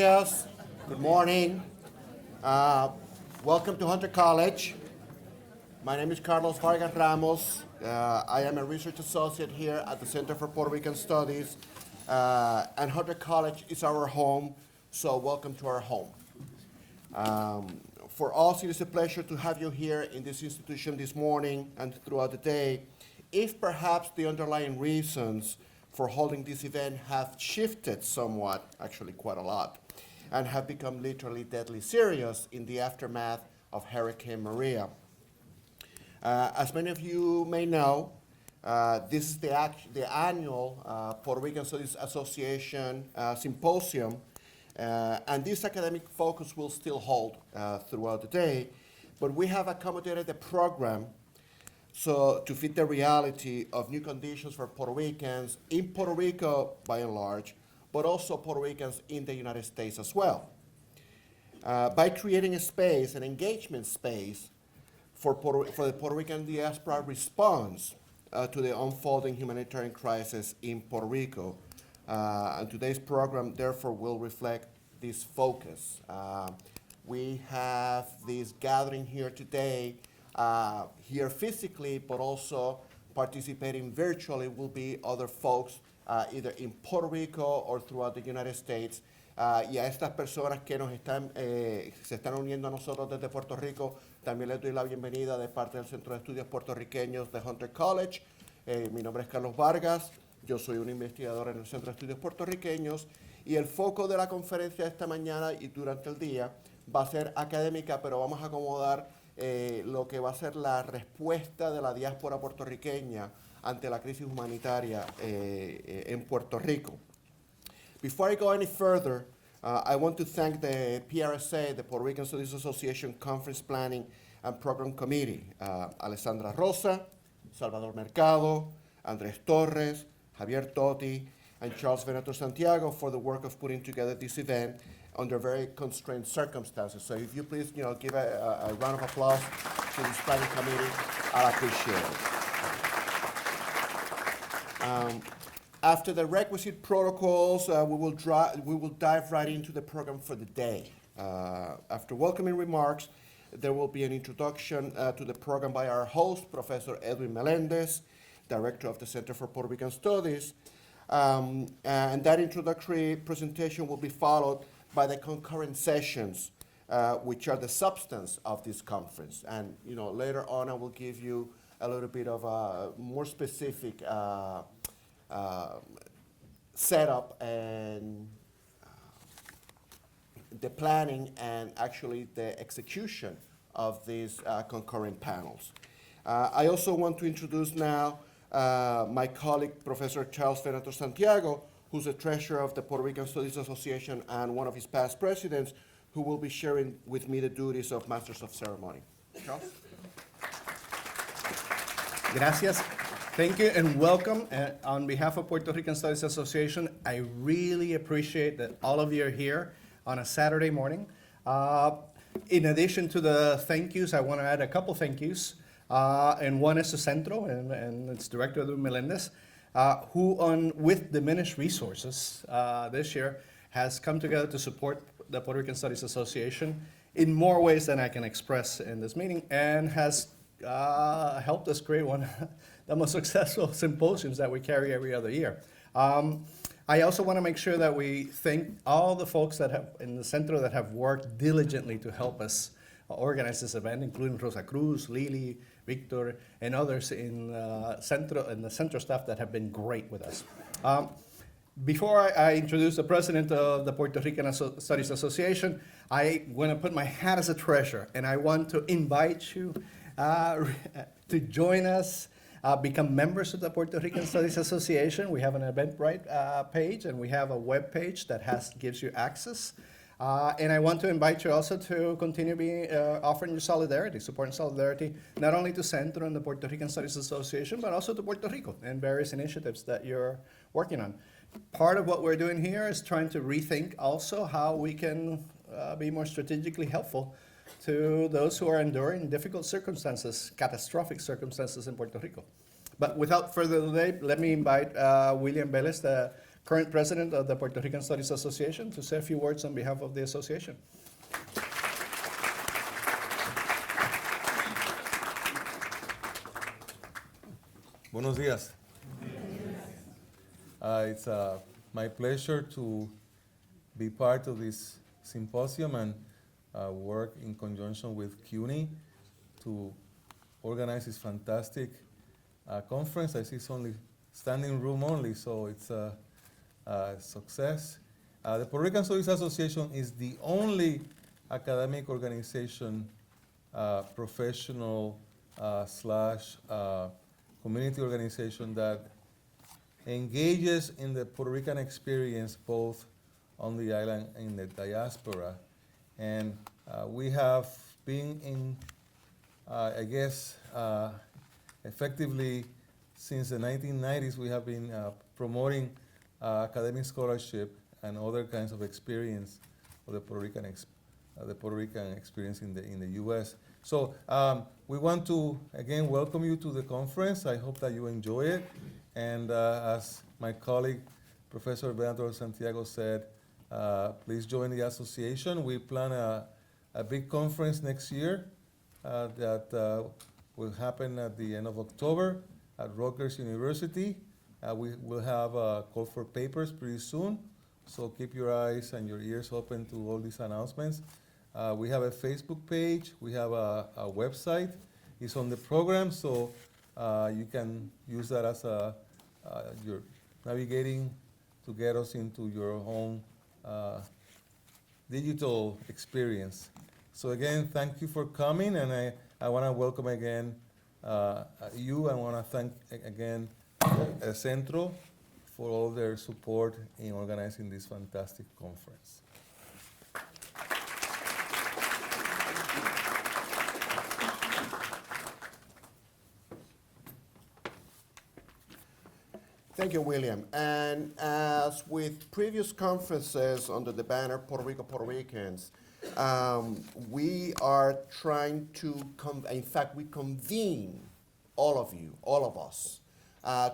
Yes, good morning. Uh, Welcome to Hunter College. My name is Carlos Vargas-Ramos. I am a research associate here at the Center for Puerto Rican Studies. And Hunter College is our home, so welcome to our home. For us, it is a pleasure to have you here in this institution this morning and throughout the day. If perhaps the underlying reasons for holding this event have shifted somewhat, actually quite a lot, and have become literally deadly serious in the aftermath of Hurricane Maria. As many of you may know, this is the annual Puerto Rican Studies Association Symposium, and this academic focus will still hold throughout the day, but we have accommodated the program to fit the reality of new conditions for Puerto Ricans in Puerto Rico by and large, but also Puerto Ricans in the United States as well. By creating a space, an engagement space for the Puerto Rican diaspora response to the unfolding humanitarian crisis in Puerto Rico. And today's program, therefore, will reflect this focus. We have this gathering here today, here physically, but also participating virtually will be other folks either in Puerto Rico or throughout the United States. Y a estas personas que se están uniendo a nosotros desde Puerto Rico, también les doy la bienvenida de parte del Centro de Estudios Puertorriqueños de Hunter College. Mi nombre es Carlos Vargas, yo soy un investigador en el Centro de Estudios Puertorriqueños y el foco de la conferencia esta mañana y durante el día va a ser académica, pero vamos a acomodar lo que va a ser la respuesta de la diáspora puertorriqueña ante la crisis humanitaria en Puerto Rico. Before I go any further, I want to thank the PRSA, the Puerto Rican Studies Association Conference Planning and Program Committee, Alessandra Rosa, Salvador Mercado, Andrés Torres, Javier Totti, and Charles Venator-Santiago for the work of putting together this event under very constrained circumstances. So if you please, give a round of applause to this planning committee, I'll appreciate it. After the requisite protocols, we will dive right into the program for the day. After welcoming remarks, there will be an introduction to the program by our host, Professor Edwin Melendez, Director of the Center for Puerto Rican Studies. And that introductory presentation will be followed by the concurrent sessions, which are the substance of this conference. And later on, I will give you a little bit of a more specific setup and the planning and actually the execution of these concurrent panels. I also want to introduce now my colleague, Professor Charles Venator-Santiago, who's the treasurer of the Puerto Rican Studies Association and one of his past presidents, who will be sharing with me the duties of Masters of Ceremony. Charles? Gracias. Thank you and welcome. On behalf of Puerto Rican Studies Association, I really appreciate that all of you are here on a Saturday morning. In addition to the thank yous, I want to add a couple thank yous. And one is to Centro and its director, Edwin Melendez, who with diminished resources this year has come together to support the Puerto Rican Studies Association in more ways than I can express in this meeting, and has helped us create one of the most successful symposiums that we carry every other year. I also want to make sure that we thank all the folks that have in the Centro that have worked diligently to help us organize this event, including Rosa Cruz, Lili, Victor, and others in Centro and the Centro staff that have been great with us. Before I introduce the president of the Puerto Rican Studies Association, I want to put my hat as a treasurer, and I want to invite you to join us, become members of the Puerto Rican Studies Association. We have an Eventbrite page, and we have a web page that gives you access. And I want to invite you also to continue offering your solidarity, support and solidarity, not only to Centro and the Puerto Rican Studies Association, but also to Puerto Rico and various initiatives that you're working on. Part of what we're doing here is trying to rethink also how we can be more strategically helpful to those who are enduring difficult circumstances, catastrophic circumstances in Puerto Rico. But without further delay, let me invite William Vélez, the current president of the Puerto Rican Studies Association, to say a few words on behalf of the association. Buenos días. It's my pleasure to be part of this symposium and work in conjunction with CUNY to organize this fantastic conference. I see it's only standing room only, so it's a success. The Puerto Rican Studies Association is the only academic organization, professional slash community organization that engages in the Puerto Rican experience both on the island and in the diaspora. And we have been in, I guess, effectively since the 1990s, we have been promoting academic scholarship and other kinds of experience of the Puerto Rican experience in the U.S. So we want to, again, welcome you to the conference. I hope that you enjoy it. And as my colleague, Professor Venator-Santiago said, please join the association. We plan a big conference next year that will happen at the end of October at Rutgers University. We will have a call for papers pretty soon. So keep your eyes and your ears open to all these announcements. We have a Facebook page. We have a website. It's on the program, so you can use that as your navigating to get us into your own digital experience. So again, thank you for coming, and I want to welcome again you. I want to thank again Centro for all their support in organizing this fantastic conference. Thank you, William. And as with previous conferences under the banner Puerto Rico, Puerto Ricans, we are trying to, in fact, we convene all of you, all of us,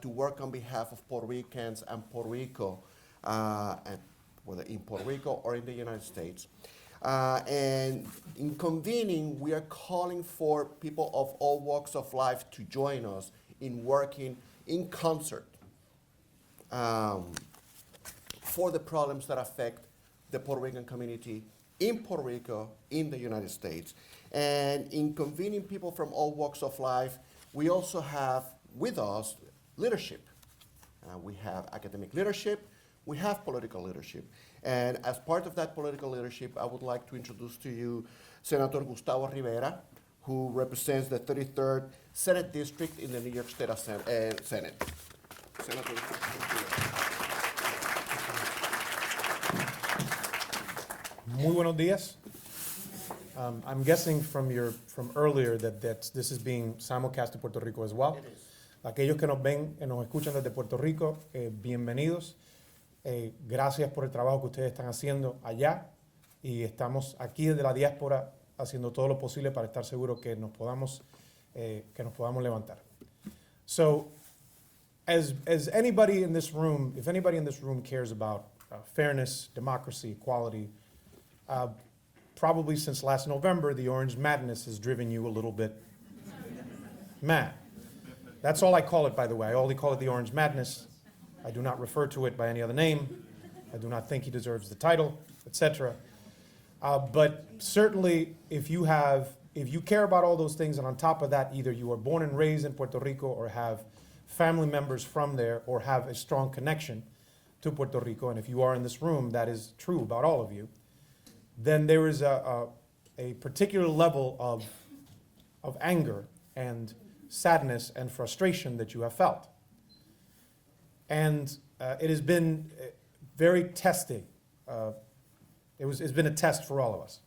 to work on behalf of Puerto Ricans and Puerto Rico, and whether in Puerto Rico or in the United States. And in convening, we are calling for people of all walks of life to join us in working in concert for the problems that affect the Puerto Rican community in Puerto Rico, in the United States. And in convening people from all walks of life, we also have with us leadership. We have academic leadership, we have political leadership. And as part of that political leadership, I would like to introduce to you Senator Gustavo Rivera, who represents the 33rd Senate District in the New York State Senate. Senator. Muy buenos días. I'm guessing from earlier that this is being simulcast to Puerto Rico as well. It is. Aquellos que nos ven y nos escuchan desde Puerto Rico, bienvenidos. Gracias por el trabajo que ustedes están haciendo allá y estamos aquí desde la diáspora haciendo todo lo posible para estar seguros que nos podamos levantar. So, as anybody in this room, if anybody in this room cares about fairness, democracy, equality, probably since last November, the Orange Madness has driven you a little bit mad. That's all I call it, by the way. I only call it the Orange Madness. I do not refer to it by any other name. I do not think he deserves the title, etc. But certainly, if you care about all those things, and on top of that, either you were born and raised in Puerto Rico or have family members from there or have a strong connection to Puerto Rico, and if you are in this room, that is true about all of you, then there is a particular level of anger and sadness and frustration that you have felt. And it has been very testing. It's been a test for all of us.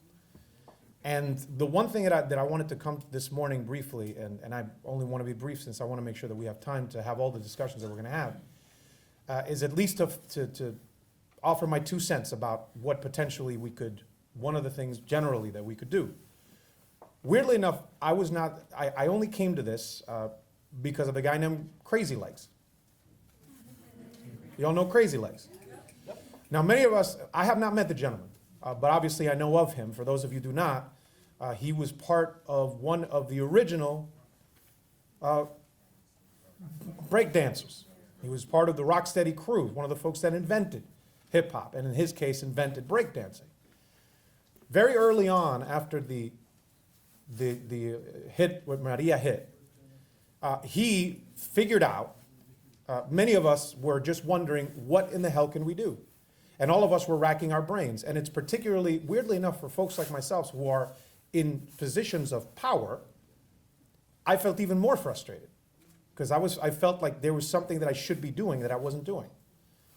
And the one thing that I wanted to come this morning briefly, and I only want to be brief since I want to make sure that we have time to have all the discussions that we're going to have, is at least to offer my 2 cents about what potentially we could, one of the things generally that we could do. Weirdly enough, I only came to this because of a guy named Crazy Legs. You all know Crazy Legs? Now, many of us, I have not met the gentleman, but obviously I know of him. For those of you who do not, he was part of one of the original break dancers. He was part of the Rocksteady crew, one of the folks that invented hip hop, and in his case, invented breakdancing. Very early on, after the hit, what Maria hit, he figured out, many of us were just wondering, what in the hell can we do? And all of us were racking our brains. And it's particularly, weirdly enough, for folks like myself who are in positions of power, I felt even more frustrated. Because I felt like there was something that I should be doing that I wasn't doing.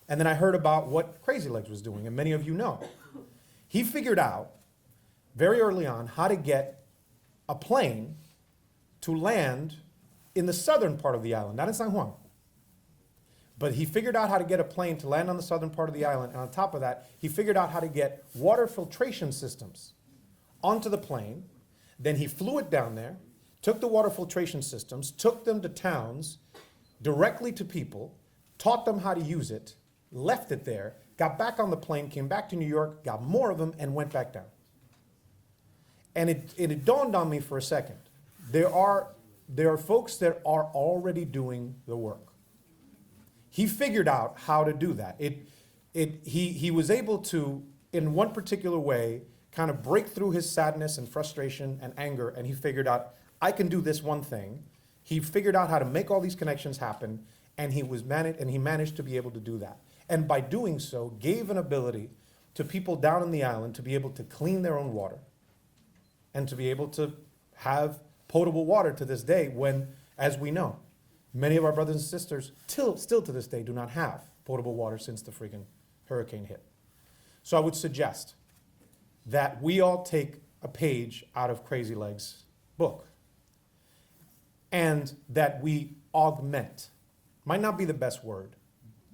And then I heard about what Crazy Legs was doing, and many of you know. He figured out very early on how to get a plane to land in the southern part of the island, not in San Juan. But he figured out how to get a plane to land on the southern part of the island, and on top of that, he figured out how to get water filtration systems onto the plane. Then he flew it down there, took the water filtration systems, took them to towns, directly to people, taught them how to use it, left it there, got back on the plane, came back to New York, got more of them, and went back down. And it dawned on me for a second. There are folks that are already doing the work. He figured out how to do that. He was able to, in one particular way, kind of break through his sadness and frustration and anger, and he figured out, I can do this one thing. He figured out how to make all these connections happen, and he managed to be able to do that. And by doing so, gave an ability to people down in the island to be able to clean their own water and to be able to have potable water to this day when, as we know, many of our brothers and sisters still to this day do not have potable water since the freaking hurricane hit. So I would suggest that we all take a page out of Crazy Legs' book and that we augment. Might not be the best word.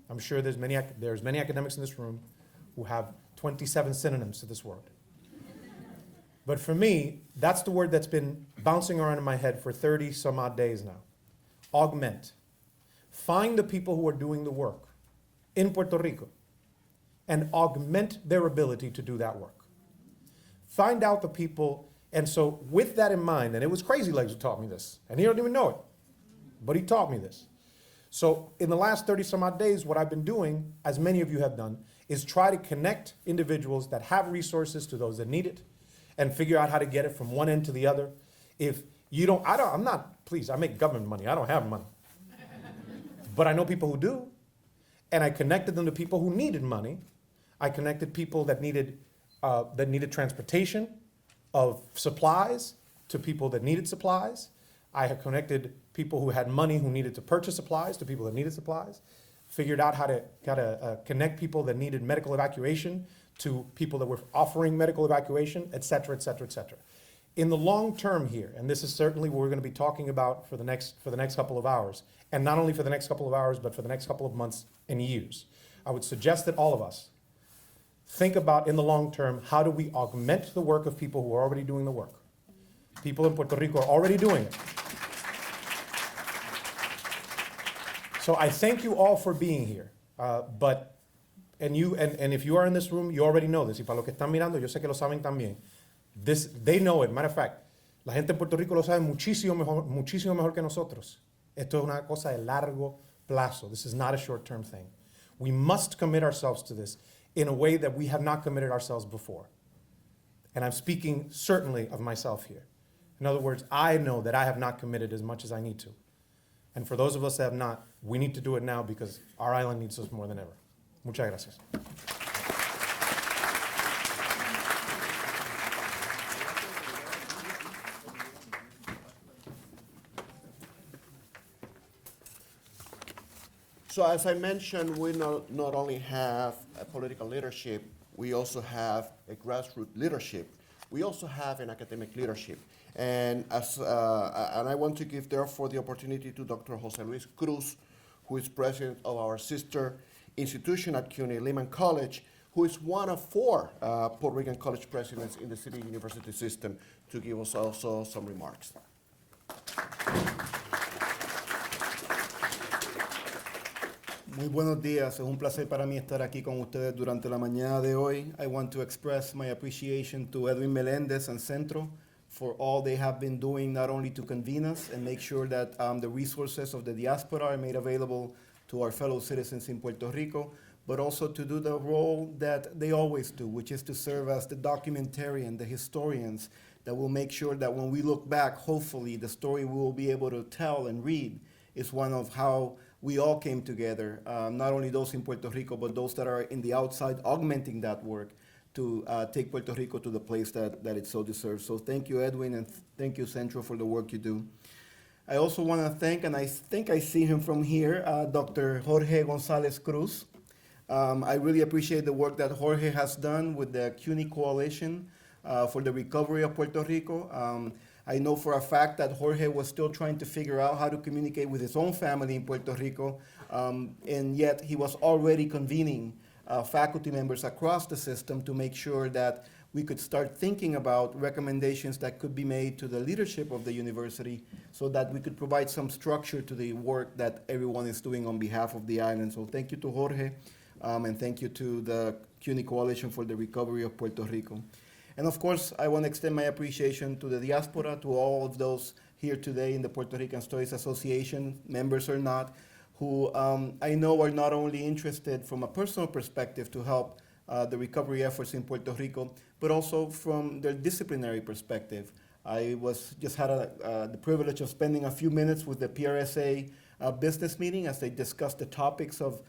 I'm sure there's many academics in this room who have 27 synonyms to this word. But for me, that's the word that's been bouncing around in my head for 30 some odd days now. Augment. Find the people who are doing the work in Puerto Rico and augment their ability to do that work. Find out the people, and so with that in mind, and it was Crazy Legs who taught me this, and he don't even know it, but he taught me this. So in the last 30 some odd days, what I've been doing, as many of you have done, is try to connect individuals that have resources to those that need it and figure out how to get it from one end to the other. If you don't, please, I make government money. I don't have money. But I know people who do. And I connected them to people who needed money. I connected people that needed transportation of supplies to people that needed supplies. I have connected people who had money who needed to purchase supplies to people that needed supplies. Figured out how to connect people that needed medical evacuation to people that were offering medical evacuation, et cetera, et cetera, et cetera. In the long term here, and this is certainly what we're going to be talking about for the next couple of hours, and not only for the next couple of hours, but for the next couple of months and years, I would suggest that all of us think about, in the long term, how do we augment the work of people who are already doing the work? People in Puerto Rico are already doing it. So I thank you all for being here, and if you are in this room, you already know this. Y para los que están mirando, yo sé que lo saben también. They know it. Matter of fact, la gente en Puerto Rico lo sabe muchísimo mejor que nosotros. Esto es una cosa de largo plazo. This is not a short-term thing. We must commit ourselves to this in a way that we have not committed ourselves before. And I'm speaking certainly of myself here. In other words, I know that I have not committed as much as I need to. And for those of us that have not, we need to do it now because our island needs us more than ever. Muchas gracias. So as I mentioned, we not only have a political leadership, we also have a grassroots leadership. We also have an academic leadership. And I want to give, therefore, the opportunity to Dr. José Luis Cruz, who is president of our sister institution at CUNY, Lehman College, who is one of 4 Puerto Rican college presidents in the city university system, to give us also some remarks. Muy buenos días, es un placer para mí estar aquí con ustedes durante la mañana de hoy. I want to express my appreciation to Edwin Melendez and Centro for all they have been doing, not only to convene us and make sure that the resources of the diaspora are made available to our fellow citizens in Puerto Rico, but also to do the role that they always do, which is to serve as the documentarian, the historians, that will make sure that when we look back, hopefully the story we will be able to tell and read is one of how we all came together, not only those in Puerto Rico, but those that are in the outside augmenting that work to take Puerto Rico to the place that it so deserves. So thank you, Edwin, and thank you, Centro, for the work you do. I also want to thank, and I think I see him from here, Dr. Jorge González Cruz. I really appreciate the work that Jorge has done with the CUNY Coalition for the recovery of Puerto Rico. I know for a fact that Jorge was still trying to figure out how to communicate with his own family in Puerto Rico, and yet he was already convening faculty members across the system to make sure that we could start thinking about recommendations that could be made to the leadership of the university so that we could provide some structure to the work that everyone is doing on behalf of the island. So thank you to Jorge, and thank you to the CUNY Coalition for the Recovery of Puerto Rico. And of course, I want to extend my appreciation to the diaspora, to all of those here today in the Puerto Rican Studies Association, members or not, who I know are not only interested from a personal perspective to help the recovery efforts in Puerto Rico, but also from their disciplinary perspective. I just had the privilege of spending a few minutes with the PRSA business meeting as they discussed the topics of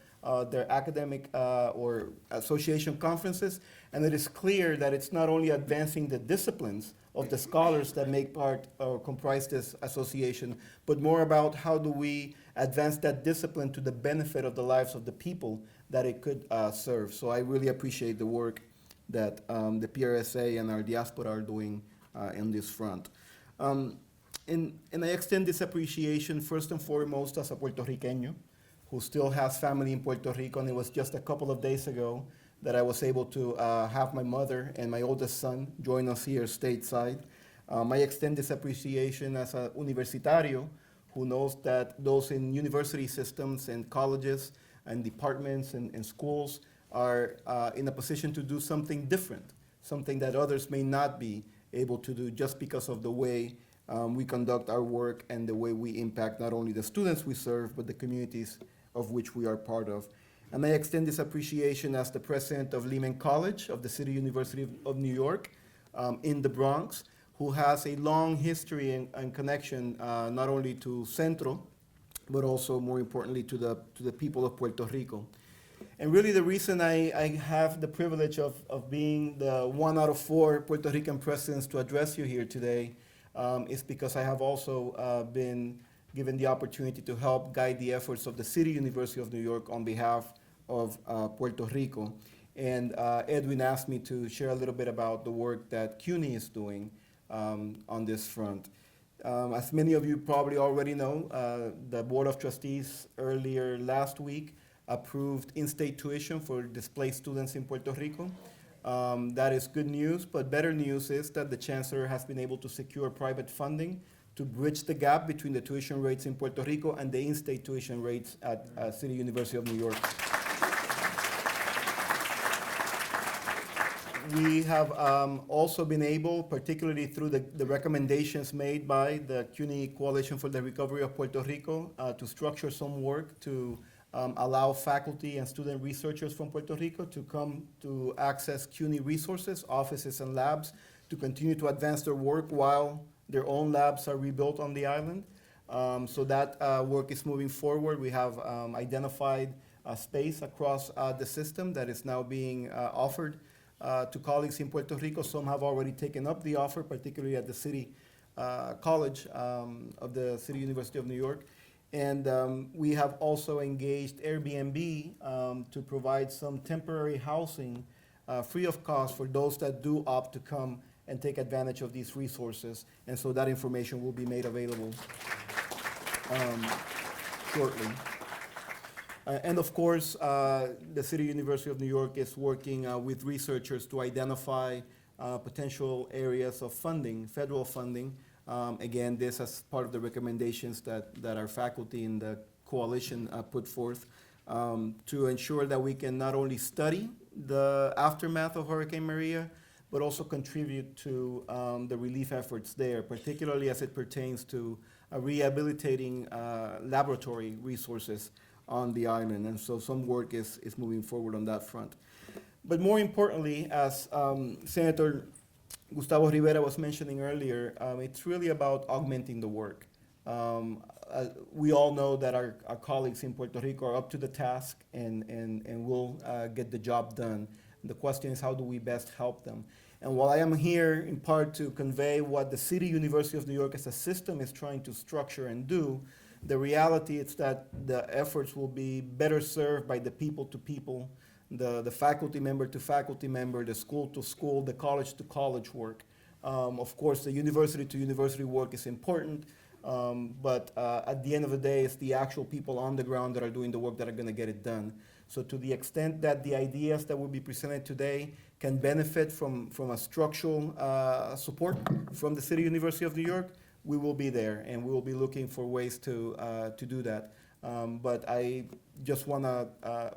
their academic or association conferences, and it is clear that it's not only advancing the disciplines of the scholars that make part or comprise this association, but more about how do we advance that discipline to the benefit of the lives of the people that it could serve. So I really appreciate the work that the PRSA and our diaspora are doing in this front. And I extend this appreciation first and foremost as a Puerto Riqueño who still has family in Puerto Rico, and it was just a couple of days ago that I was able to have my mother and my oldest son join us here stateside. I extend this appreciation as a universitario who knows that those in university systems and colleges and departments and schools are in a position to do something different, something that others may not be able to do just because of the way we conduct our work and the way we impact not only the students we serve, but the communities of which we are part of. And I extend this appreciation as the president of Lehman College of the City University of New York in the Bronx, who has a long history and connection not only to Centro, but also more importantly to the people of Puerto Rico. And really the reason I have the privilege of being the 1 out of 4 Puerto Rican presidents to address you here today is because I have also been given the opportunity to help guide the efforts of the City University of New York on behalf of Puerto Rico. And Edwin asked me to share a little bit about the work that CUNY is doing on this front. As many of you probably already know, the Board of Trustees earlier last week approved in-state tuition for displaced students in Puerto Rico. That is good news, but better news is that the Chancellor has been able to secure private funding to bridge the gap between the tuition rates in Puerto Rico and the in-state tuition rates at City University of New York. We have also been able, particularly through the recommendations made by the CUNY Coalition for the Recovery of Puerto Rico, to structure some work to allow faculty and student researchers from Puerto Rico to come to access CUNY resources, offices, and labs to continue to advance their work while their own labs are rebuilt on the island. So that work is moving forward. We have identified a space across the system that is now being offered to colleagues in Puerto Rico. Some have already taken up the offer, particularly at the City College of the City University of New York. And we have also engaged Airbnb to provide some temporary housing free of cost for those that do opt to come and take advantage of these resources. And so that information will be made available shortly. And of course, the City University of New York is working with researchers to identify potential areas of funding, federal funding. Again, this as part of the recommendations that our faculty in the coalition put forth to ensure that we can not only study the aftermath of Hurricane Maria, but also contribute to the relief efforts there, particularly as it pertains to rehabilitating laboratory resources on the island. And so some work is moving forward on that front. But more importantly, as Senator Gustavo Rivera was mentioning earlier, it's really about augmenting the work. We all know that our colleagues in Puerto Rico are up to the task and will get the job done. The question is, how do we best help them? And while I am here in part to convey what the City University of New York as a system is trying to structure and do, the reality is that the efforts will be better served by the people-to-people, the faculty member to faculty member, the school to school, the college to college work. Of course, the university to university work is important, but at the end of the day, it's the actual people on the ground that are doing the work that are going to get it done. So to the extent that the ideas that will be presented today can benefit from a structural support from the City University of New York, we will be there, and we will be looking for ways to do that. But I just want to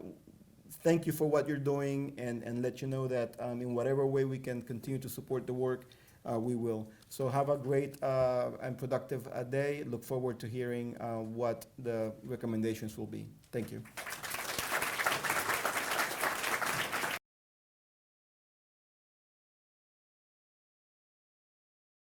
thank you for what you're doing and let you know that in whatever way we can continue to support the work, we will. So have a great and productive day. Look forward to hearing what the recommendations will be. Thank you.